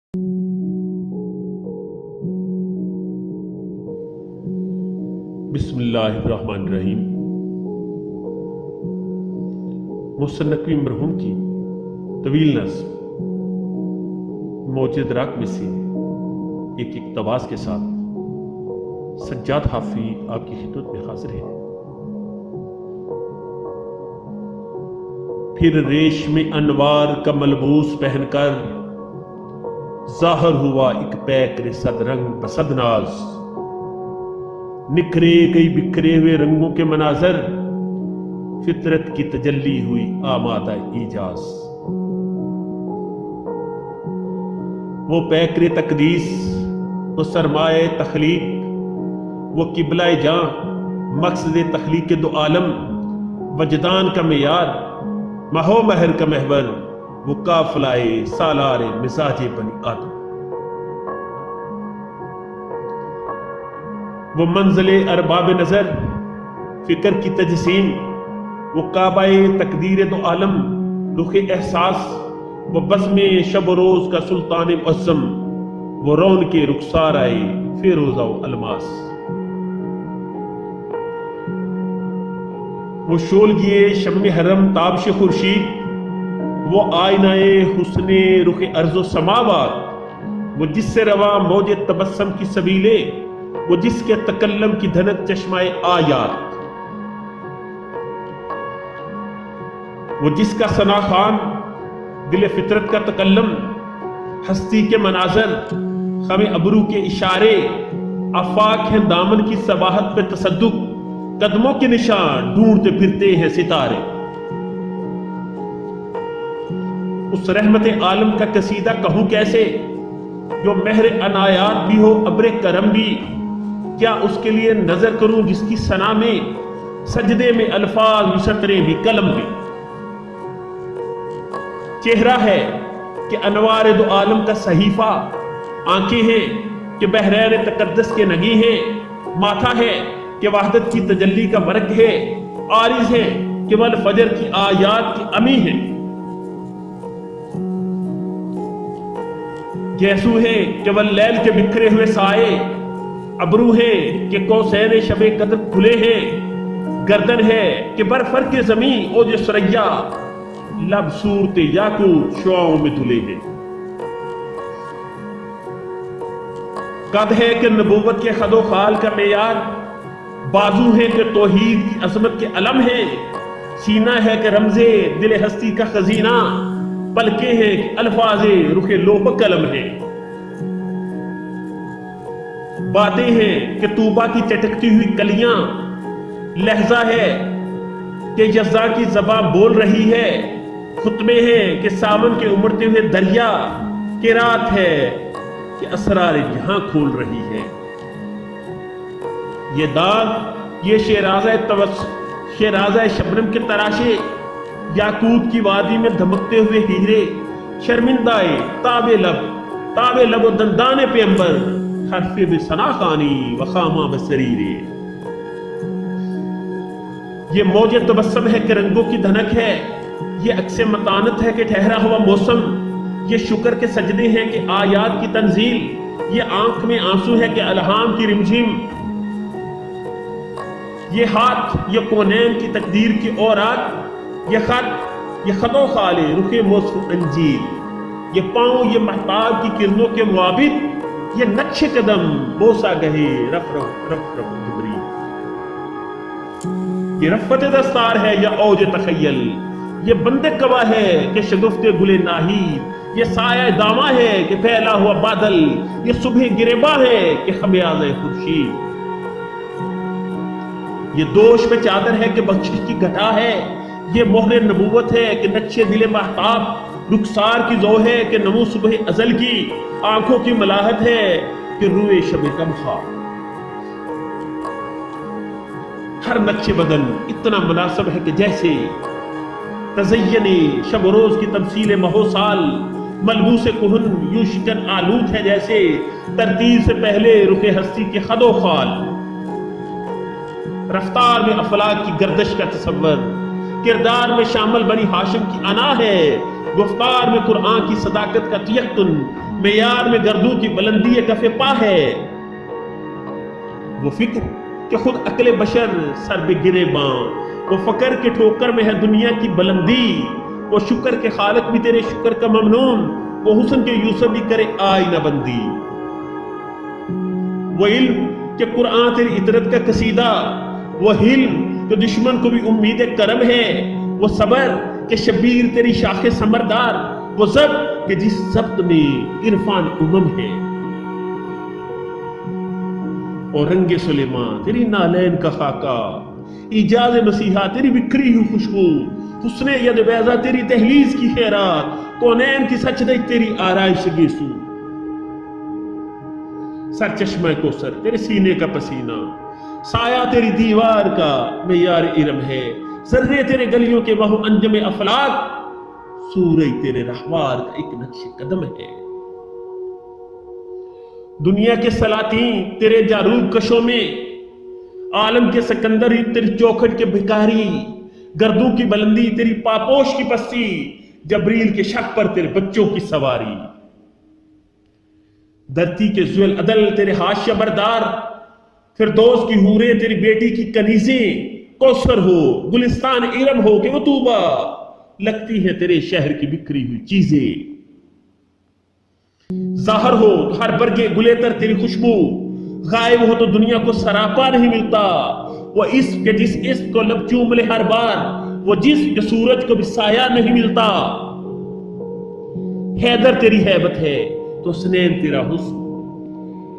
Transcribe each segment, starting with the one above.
بسم اللہ الرحمن الرحیم۔ محسن نقوی مرحوم کی طویل نظم موج دراک میں سے ایک اقتباس کے ساتھ سجاد حافی آپ کی خدمت میں حاضر ہے۔ پھر ریشم انوار کا ملبوس پہن کر ظاہر ہوا ایک پیکر صد رنگ بصد ناز، نکھرے کئی بکھرے ہوئے رنگوں کے مناظر، فطرت کی تجلی ہوئی آمادہ ایجاز۔ وہ پیکر تقدیس، وہ سرمایہ تخلیق، وہ قبلہ جاں، مقصد تخلیق دو عالم، وجدان کا معیار، مہو مہر کا محور، وہ قافلہ سالار مزاج بنی آدم۔ وہ منزل ارباب نظر، فکر کی تجسیم، وہ کعبہ تقدیر دو عالم، رخ احساس، وہ بزم شب و روز کا سلطان معظم، وہ رون کے رخسار آئے فیروزہ و الماس۔ وہ شولگیے شم حرم تابش خورشید، وہ آئینہ حسن رخ ارض و سماوات، وہ جس سے رواں موج تبسم کی سبیلے، وہ جس کے تکلم کی دھنک چشمہ آیات، وہ جس کا ثنا خوان دل فطرت کا تکلم، ہستی کے مناظر، خم ابرو کے اشارے، آفاق ہیں دامن کی صباحت پہ تصدق، قدموں کے نشان ڈھونڈتے پھرتے ہیں ستارے۔ اس رحمت عالم کا قصیدہ کہوں کیسے، جو مہر عنایات بھی ہو ابر کرم بھی، کیا اس کے لیے نظر کروں جس کی ثنا میں سجدے میں الفاظ بھی سطریں بھی قلم بھی۔ چہرہ ہے کہ انوار دو عالم کا صحیفہ، آنکھیں ہیں کہ بحرین تقدس کے نگی ہیں، ماتھا ہے کہ وحدت کی تجلی کا مرگ ہے، عارض ہے کہ والفجر کی آیات کی امی ہے، گیسو ہے کہ واللیل کے بکھرے ہوئے سائے، ابرو ہے کہ کوسین شب قدر کھلے ہیں، گردن ہے کہ برفر کے زمین اوج سریا، لب صورت یاقوت شعاؤں میں دھلے ہیں، قد ہے کہ نبوت کے خد و خال کا معیار، بازو ہے کہ توحید کی عظمت کے علم ہے، سینہ ہے کہ رمز دل ہستی کا خزینہ، پلکیں ہیں کہ الفاظ رخ لوح قلم ہے، باتیں ہیں کہ طوبہ کی چٹکتی ہوئی کلیاں، لہجہ ہے کہ یزداں کی زبان بول رہی ہے، خطبے ہیں کہ سامن کے امڑتے ہوئے دریا، قرات ہے کہ اسرار جہاں کھول رہی ہے۔ یہ داغ، یہ شیرازہ شبنم کے تراشے، یاقوت کی وادی میں دھمکتے ہوئے ہیرے، شرمندائے تاب لب و دندان پیمبر، حرف بثنا خوانی و خامہ بسریرے۔ یہ موج تبسم ہے کہ رنگوں کی دھنک ہے، یہ عکس متانت ہے کہ ٹھہرا ہوا موسم، یہ شکر کے سجدے ہیں کہ آیات کی تنزیل، یہ آنکھ میں آنسو ہے کہ الہام کی رمجھم، یہ ہاتھ یہ کونین کی تقدیر کی اورات، یہ خط و خال رخ موصف انجیل، یہ پاؤں یہ مہتاب کی کرنوں کے موابد، یہ نقش قدم بوسا گہے رف رف جبری۔ یہ رفت دستار ہے یا اوج تخیل، یہ بند قوا ہے کہ شگفت گل ناہید، یہ سایہ دامہ ہے کہ پھیلا ہوا بادل، یہ صبح گریباں ہے کہ خمیاز خورشید، یہ دوش میں چادر ہے کہ بخشش کی گھٹا ہے، یہ مہر نبوت ہے کہ نقش دل مہتاب، رخسار کی ذو ہے کہ نمو صبح ازل کی، آنکھوں کی ملاحت ہے کہ روئے شب کم خواب۔ ہر نقش بدن اتنا مناسب ہے کہ جیسے تزینے شب و روز کی تمثیل مہو سال، ملبوس کہن یوں شکن آلود ہے جیسے ترتیب سے پہلے رخ ہستی کے خد و خال، رفتار میں افلاک کی گردش کا تصور، کردار میں شامل بنی ہاشم کی انا ہے، گفتار میں قرآن کی صداقت کا تیقن، معیار میں گردوں کی بلندی کف پا ہے، وہ فکر کہ خود عقل بشر سر پہ گرے باں، وہ فقر کے ٹھوکر میں ہے دنیا کی بلندی، وہ شکر کے خالق بھی تیرے شکر کا ممنون، وہ حسن کے یوسف بھی کرے آئینہ بندی، وہ علم کہ قرآن تیری عطرت کا قصیدہ، وہ حلم کہ دشمن کو بھی امید کرم ہے، وہ صبر کہ شبیر تیری شاخ سمردار، وہ ضبط کہ جس ضبط میں عرفان ہے، اور رنگ سلیمان تیری نالین کا خاکہ، ایجاز مسیحا تیری بکھری ہوئی خوشبو، حسن ید بیضا تیری دہلیز کی خیرات، کونین کی سچدائی تیری آرائش گیسو، سر چشمہ کوثر تیرے سینے کا پسینہ، سایہ تیری دیوار کا معیار ارم ہے، ذرے تیرے گلیوں کے وہ انجم افلاک، سورج تیرے رہوار کا ایک نقش قدم ہے، دنیا کے سلاطین تیرے جاروب کشوں میں، عالم کے سکندر ہی تیری چوکھٹ کے بھکاری، گردوں کی بلندی تیری پاپوش کی پستی، جبریل کے شک پر تیرے بچوں کی سواری، دھرتی کے ذوال عدل تیرے حاشیہ بردار، فردوس کی حوریں تیری بیٹی کی کنیزیں، کوثر ہو گلستان ارم ہو کہ وہ طوبہ، لگتی ہے تیرے شہر کی بکھری ہوئی چیزیں، ظاہر ہو ہر برگے گلے تر تیری خوشبو، غائب ہو تو دنیا کو سراپا نہیں ملتا، وہ عشق کے جس عشق کو لب چوم لے ہر بار، وہ جسم کے سورج کو بھی سایہ نہیں ملتا، حیدر تیری ہیبت ہے تو سنین تیرا حسن،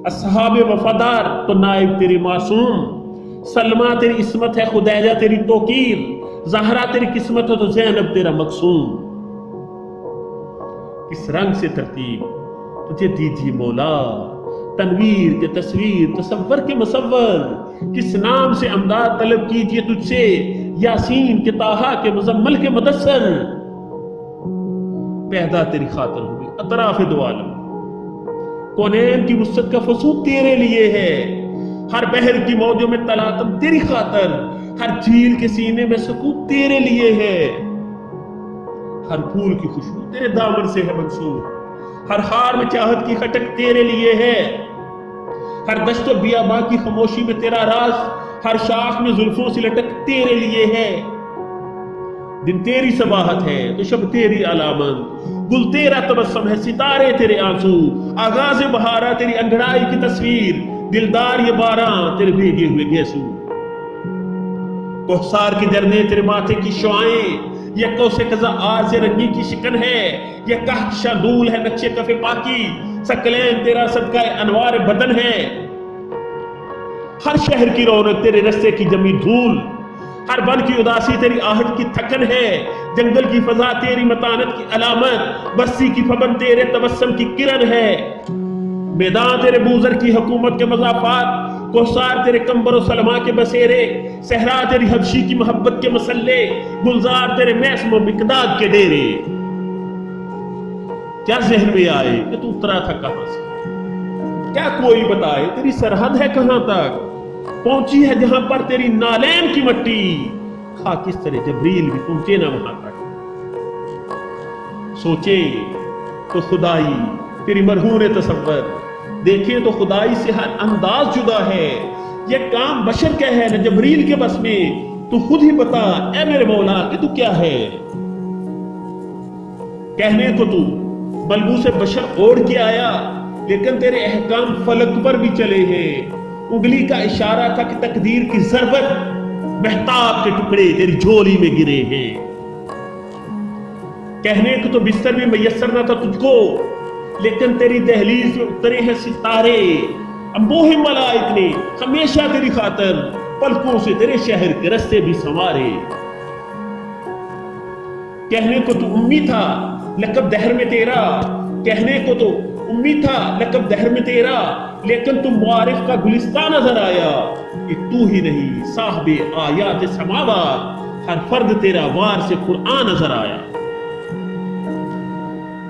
اصحاب وفادار تو نائب تیری معصوم، سلمہ تیری عصمت ہے خدیجہ تیری توقیر، زہرا تیری قسمت ہو تو زینب تیرا مقصوم، کس رنگ سے ترتیب تجھے دیجیے مولا، تنویر کے تصویر تصور کے مصور، کس نام سے امداد طلب کیجیے تجھ سے، یاسین کے طٰہٰ کے مزمل کے مدثر، پیدا تیری خاطر ہوئی اطراف دو عالم، کونین کی وسعت کا فسود تیرے لیے ہے، ہر بحر کی موجوں میں تلاطم تیری خاطر، ہر جھیل کے سینے میں سکون تیرے لیے ہے، ہر پھول کی خوشبو تیرے دامن سے ہے منسوب، ہر ہار میں چاہت کی کھٹک تیرے لیے ہے، ہر دشت و بیاباں کی خاموشی میں تیرا راز، ہر شاخ میں زلفوں سے لٹک تیرے لیے ہے، دن تیری صباحت ہے تو شب تیری علامت، گل تیرا تبسم ہے ستارے تیرے آنسو، آغاز بہارا تیری انگڑائی کی تصویر، دلدار یہ باراں تیرے بھیگے ہوئے گیسو، کوہسار کی جھرنے تیرے ماتھے کی شعائیں، یہ کوسے قضا آج رنگی کی شکن ہے، یہ کہکشاں دھول ہے نقشے کف پاکی، سکلین تیرا صدقہ انوار بدن ہے، ہر شہر کی رونق تیرے رستے کی جمی دھول، ہر بن کی اداسی تیری آہٹ کی تھکن ہے، جنگل کی فضا تیری متانت کی علامت، بستی کی پھبن تیرے تبسم کی کرن ہے، میدان تیرے بوزر کی حکومت کے مضافات، کوثار تیرے کمبر و سلما کے بسیرے، صحرا تیری حبشی کی محبت کے مسلے، گلزار تیرے میسم و مقداد کے ڈیرے، کیا ذہن میں آئے کہ تو اترا تھا کہاں سے، کیا کوئی بتائے تیری سرحد ہے کہاں تک، پہنچی ہے جہاں پر تیری نالین کی مٹی، خاک اس طرح جبریل بھی پہنچے نہ وہاں تک، سوچے تو خدائی تیری مرہون تصور، دیکھیں تو خدائی سے ہر انداز جدا ہے، یہ کام بشر کا ہے نہ جبریل کے بس میں، تو خود ہی بتا اے میرے مولا کہ تو کیا ہے، کہنے کو تو ملبوس بشر اوڑھ کے آیا، لیکن تیرے احکام فلک پر بھی چلے ہیں، انگلی کا اشارہ تھا کہ تقدیر کی ضربت، مہتاب کے ٹکڑے تیری جھولی میں گرے ہیں، کہنے کو تو بستر بھی میسر نہ تھا تجھ کو، لیکن تیری دہلیز میں اترے ہیں ستارے، انبوہ ملائک نے ہمیشہ تیری خاطر پلکوں سے تیرے شہر کے رستے بھی سنوارے، کہنے کو تو امی تھا لقب دہر میں تیرا، کہنے کو تو امی تھا لقب دہر میں تیرا، لیکن تم معارف کا گلستان نظر آیا، کہ تو ہی نہیں صاحب آیات سماوات، ہر فرد تیرا وار سے قرآن نظر آیا،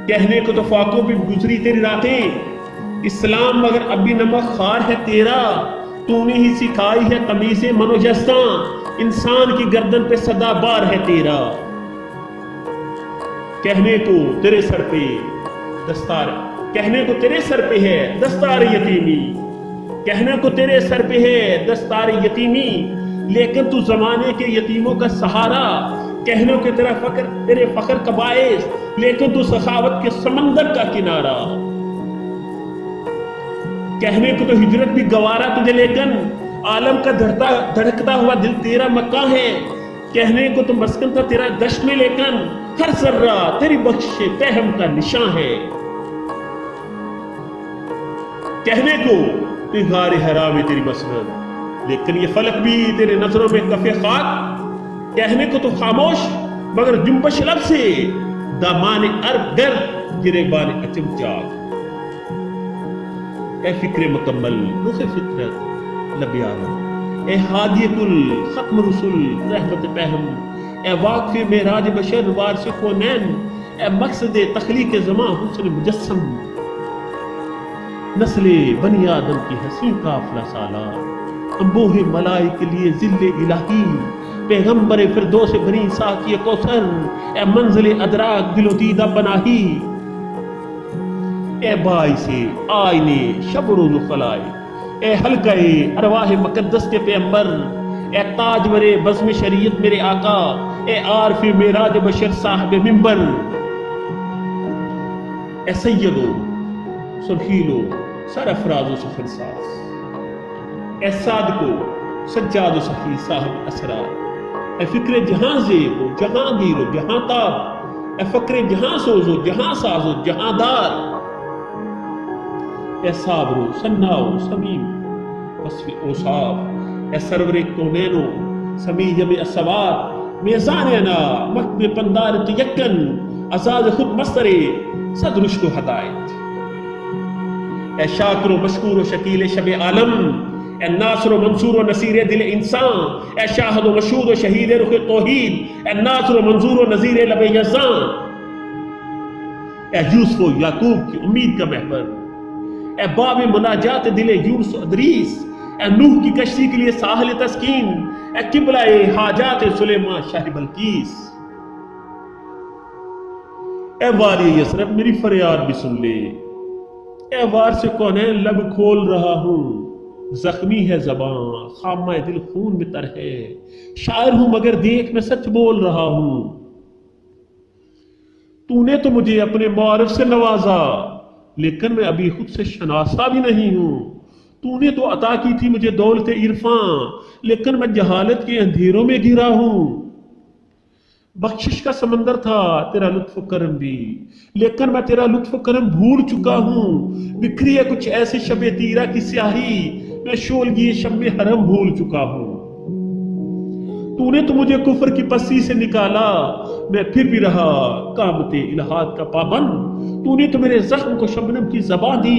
کہنے کو تو فاقوں پہ گزری تیری راتیں، اسلام مگر اب بھی نمک خار ہے تیرا، تو نے ہی سکھائی ہے قمیص منوجستاں، انسان کی گردن پہ صدا بار ہے تیرا، کہنے کو تیرے سر پہ دستار کہنے کو تیرے سر پہ ہے دستار یتیمی، کہنے کو تیرے سر پہ ہے دستار یتیمی، لیکن تو زمانے کے یتیموں کا سہارا، کہنے کو تیرے فخر کا باعث، لیکن تو سخاوت کے سمندر کا کنارہ، کہنے کو تو ہجرت بھی گوارا تجھے، لیکن عالم کا دھڑکتا ہوا دل تیرا مکہ ہے، کہنے کو تو مسکن تھا تیرا دشت میں، لیکن ہر ذرہ تیری بخش تہم کا نشاں ہے، کہنے کو تو غار حرا میں تیری مسند، لیکن یہ فلک بھی تیرے نظروں میں کفے خاک، کہنے کو تو خاموش مگر جنبش لب سے دامان عرب گرد گریبان اچم چاک، اے فکر مکمل رخ فطرت لب عالم، اے ہادی کل ختم رسول رحمت پہم، اے واقف معراج بشر وارث کونین، اے مقصد تخلیق زمان حسن مجسم، نسل بنی آدم کی حسین قافلہ سالار، انبوہ ملائک کے لیے ذل الہی، پیغمبر فردوس بنی ساقی کوثر، اے منزل ادراک دل و دیدہ پناہی، اے باعث آئینے شب و روز خلائق، اے حلقہ ارواح مقدس کے پیغمبر، اے تاجور بزم شریعت میرے آقا، اے عارف معراج بشر صاحب منبر، اے سیدو سرخیلو سرافراز و سخن ساز، اے صادقو سجاد و سخی صاحب اسرار، اے فکر جہاں زیب و جہاں گیر و جہاں تاب، اے فکر جہاں سوز و جہاں ساز و جہاں دار، اے صابر و سناء و سمیم وصف اوصاف، اے سرور کونین و سمیع جمع السوار، میزان انا مکتب پندار تیکن، عزاز خود مستر صد رشد و ہدایت، اے شاکر و مشکور و شکیل شب عالم، اے ناصر و منصور و نصیر دل انسان، اے شاہد و مشہود و شہید رخ توحید، اے ناصر و منظور و نذیر لب یزدان، اے یوسف و یعقوب کی امید کا محور، اے باب مناجات دل یونس و ادریس، اے نوح کی کشتی کے لیے ساحل تسکین، اے قبلہ حاجات سلیمان شاہ بلقیس، اے والی یثرب میری فریاد بھی سن لے، اے وارث کونین لب کھول رہا ہوں، زخمی ہے زباں خامہ دل خون میں تر ہے، شاعر ہوں مگر دیکھ میں سچ بول رہا ہوں، تو نے تو مجھے اپنے معارف سے نوازا، لیکن میں ابھی خود سے شناسا بھی نہیں ہوں، تو نے تو عطا کی تھی مجھے دولت عرفان، لیکن میں جہالت کے اندھیروں میں گھرا ہوں، بخشش کا سمندر تھا تیرا لطف و کرم بھی، لیکن میں تیرا لطف و کرم بھول چکا ہوں، بکھری ہے کچھ ایسے شب تیرا کی سیاہی، میں شولگی شب حرم بھول چکا ہوں، تو نے تو مجھے کفر کی پسی سے نکالا، میں پھر بھی رہا قامت الہات کا پابند، تو نے تو میرے زخم کو شبنم کی زبان دی،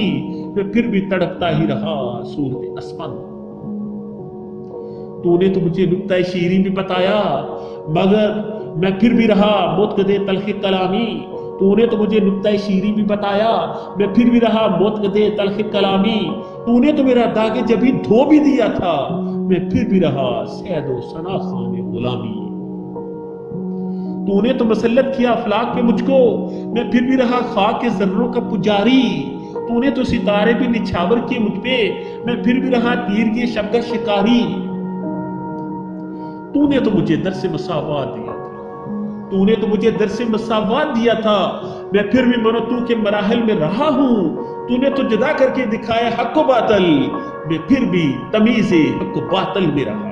میں پھر بھی تڑپتا ہی رہا صورت اسمن، تو نے تو مجھے نکتہ شیریں بھی بتایا، مگر میں پھر بھی رہا موتقد تلخ کلامی، تو نے تو مجھے نکتہ شیریں بھی بتایا، میں پھر بھی رہا موتقد تلخ کلامی، تو نے تو میرا داغ جبھی دھو بھی دیا تھا، میں پھر بھی رہا سید و ثنا خان غلامی، تو نے تو مسلط کیا افلاک پہ مجھ کو، میں پھر بھی رہا خاک کے ذروں کا پجاری، تو نے تو ستارے بھی نچھاور کیے مجھ پہ، میں پھر بھی رہا تیر کے شب کا شکاری، تو نے تو مجھے درس مساوات دیا تھا، تو نے تو مجھے درس مساوات دیا تھا، میں پھر بھی من و تو کے مراحل میں رہا ہوں، تو نے تو جدا کر کے دکھایا حق و باطل، میں پھر بھی تمیز حق و باطل میں رہا،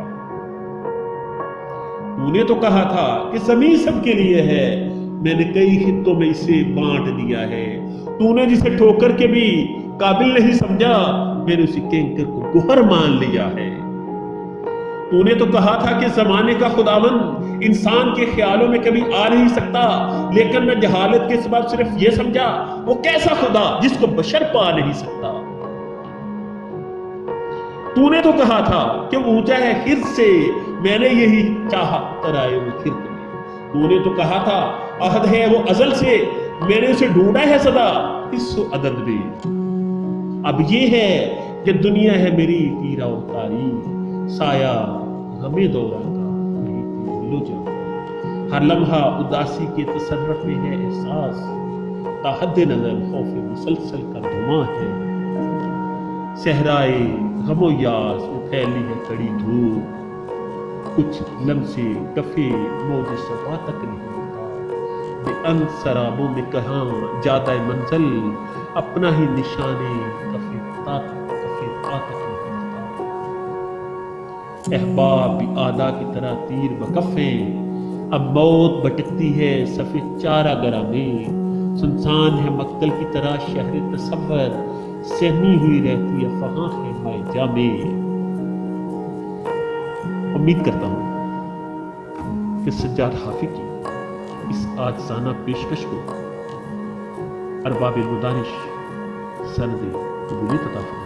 تو نے تو کہا تھا کہ زمین سب کے لیے ہے، میں نے کئی خطوں میں اسے بانٹ دیا ہے، تو نے جسے ٹھوکر کے بھی قابل نہیں سمجھا، میں نے اسی کینکر کو گوہر مان لیا ہے، تو نے تو کہا تھا کہ زمانے کا خداوند انسان کے خیالوں میں کبھی آ نہیں سکتا، لیکن میں جہالت کے سبب صرف یہ سمجھا وہ کیسا خدا جس کو بشر پا نہیں سکتا، تو نے تو کہا تھا کہ وہ اونچا ہے خرد سے، میں نے یہی چاہا ترائے وہ خرد میں، تو نے تو کہا تھا عہد ہے وہ ازل سے، میں نے اسے ڈھونڈا ہے صدا حس و عدد میں، اب یہ ہے کہ دنیا ہے میری تیرا و تاریخ، سایہ غم دورہ کا نہیں تھی دل و جان، ہر لمحہ اداسی کے تصرف میں ہے احساس، تا حد نظر خوف مسلسل کا دھواں ہے، صحرائے غم و یاس میں پھیلی ہے کڑی دھوپ، کچھ لمسے کفے موج صفا تک نہیں ہوتا، بے ان سرابوں میں کہاں جادہ منزل، اپنا ہی نشانے کفے پا تک نہیں ہوتا۔ احباب بھی آدھا کی طرح تیر بکف ہیں، اب موت بھٹکتی ہے صفِ چارہ گرہ میں، سنسان ہے مقتل کی طرح شہر تصور، سہمی ہوئی رہتی ہے فہاں خیمہ جامع۔ امید کرتا ہوں کہ سجاد حافظ کی اس عاجزانہ پیشکش کو ارباب المدارش سند قبولیت عطا فرمائے۔